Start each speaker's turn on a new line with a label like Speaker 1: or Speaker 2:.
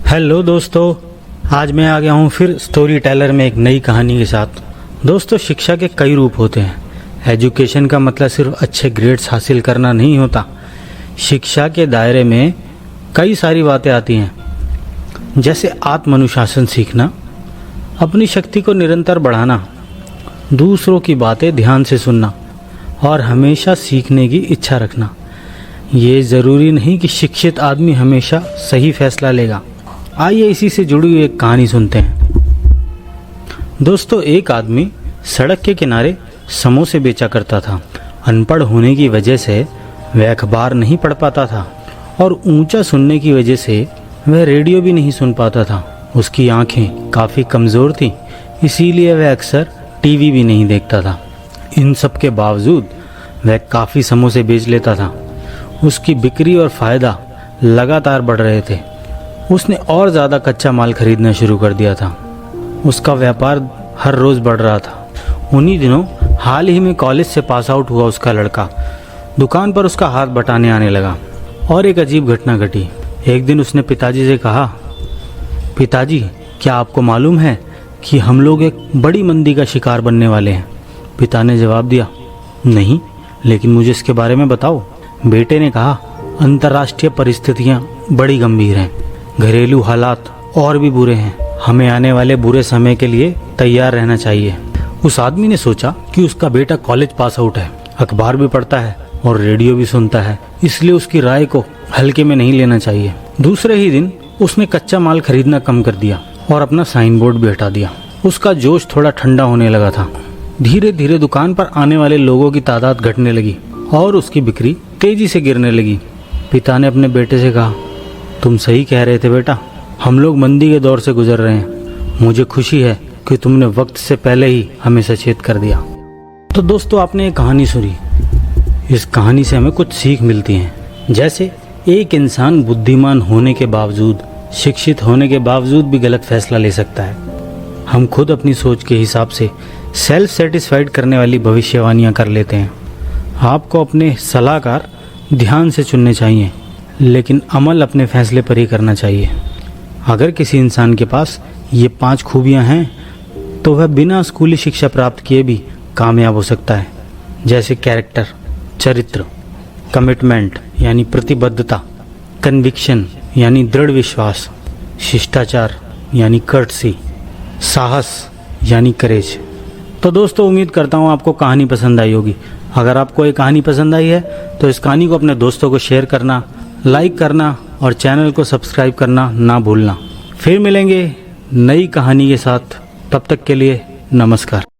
Speaker 1: Hello दोस्तों, आज मैं आ गया हूँ फिर स्टोरी टेलर में एक नई कहानी के साथ। दोस्तों, शिक्षा के कई रूप होते हैं। एजुकेशन का मतलब सिर्फ अच्छे ग्रेड्स हासिल करना नहीं होता। शिक्षा के दायरे में कई सारी बातें आती हैं, जैसे आत्म अनुशासन सीखना, अपनी शक्ति को निरंतर बढ़ाना, दूसरों की बातें ध्यान से सुनना और हमेशा सीखने की इच्छा रखना। ये ज़रूरी नहीं कि शिक्षित आदमी हमेशा सही फैसला लेगा। आइए इसी से जुड़ी हुई एक कहानी सुनते हैं। दोस्तों, एक आदमी सड़क के किनारे समोसे बेचा करता था। अनपढ़ होने की वजह से वह अखबार नहीं पढ़ पाता था और ऊंचा सुनने की वजह से वह रेडियो भी नहीं सुन पाता था। उसकी आंखें काफ़ी कमज़ोर थीं, इसीलिए वह अक्सर टीवी भी नहीं देखता था। इन सब के बावजूद वह काफ़ी समोसे बेच लेता था। उसकी बिक्री और फ़ायदा लगातार बढ़ रहे थे। उसने और ज़्यादा कच्चा माल खरीदना शुरू कर दिया था। उसका व्यापार हर रोज़ बढ़ रहा था। उन्हीं दिनों हाल ही में कॉलेज से पास आउट हुआ उसका लड़का दुकान पर उसका हाथ बटाने आने लगा और एक अजीब घटना घटी। एक दिन उसने पिताजी से कहा, पिताजी, क्या आपको मालूम है कि हम लोग एक बड़ी मंदी का शिकार बनने वाले हैं? पिता ने जवाब दिया, नहीं, लेकिन मुझे इसके बारे में बताओ। बेटे ने कहा, अंतर्राष्ट्रीय परिस्थितियाँ बड़ी गंभीर हैं, घरेलू हालात और भी बुरे हैं, हमें आने वाले बुरे समय के लिए तैयार रहना चाहिए। उस आदमी ने सोचा कि उसका बेटा कॉलेज पास आउट है, अखबार भी पढ़ता है और रेडियो भी सुनता है, इसलिए उसकी राय को हल्के में नहीं लेना चाहिए। दूसरे ही दिन उसने कच्चा माल खरीदना कम कर दिया और अपना साइन बोर्ड भी हटा दिया। उसका जोश थोड़ा ठंडा होने लगा था। धीरे धीरे दुकान पर आने वाले लोगों की तादाद घटने लगी और उसकी बिक्री तेजी से गिरने लगी। पिता ने अपने बेटे से कहा, तुम सही कह रहे थे बेटा, हम लोग मंदी के दौर से गुजर रहे हैं। मुझे खुशी है कि तुमने वक्त से पहले ही हमें सचेत कर दिया। तो दोस्तों, आपने ये कहानी सुनी। इस कहानी से हमें कुछ सीख मिलती है, जैसे एक इंसान बुद्धिमान होने के बावजूद, शिक्षित होने के बावजूद भी गलत फैसला ले सकता है। हम खुद अपनी सोच के हिसाब से सेल्फ सेटिस्फाइड करने वाली भविष्यवाणियाँ कर लेते हैं। आपको अपने सलाहकार ध्यान से चुनने चाहिए, लेकिन अमल अपने फैसले पर ही करना चाहिए। अगर किसी इंसान के पास ये 5 खूबियाँ हैं तो वह बिना स्कूली शिक्षा प्राप्त किए भी कामयाब हो सकता है, जैसे कैरेक्टर, चरित्र, कमिटमेंट यानी प्रतिबद्धता, कन्विक्शन यानी दृढ़ विश्वास, शिष्टाचार यानी कर्टसी, साहस यानी करेज। तो दोस्तों, उम्मीद करता हूँ आपको कहानी पसंद आई होगी। अगर आपको ये कहानी पसंद आई है तो इस कहानी को अपने दोस्तों को शेयर करना, लाइक करना और चैनल को सब्सक्राइब करना ना भूलना। फिर मिलेंगे नई कहानी के साथ, तब तक के लिए नमस्कार।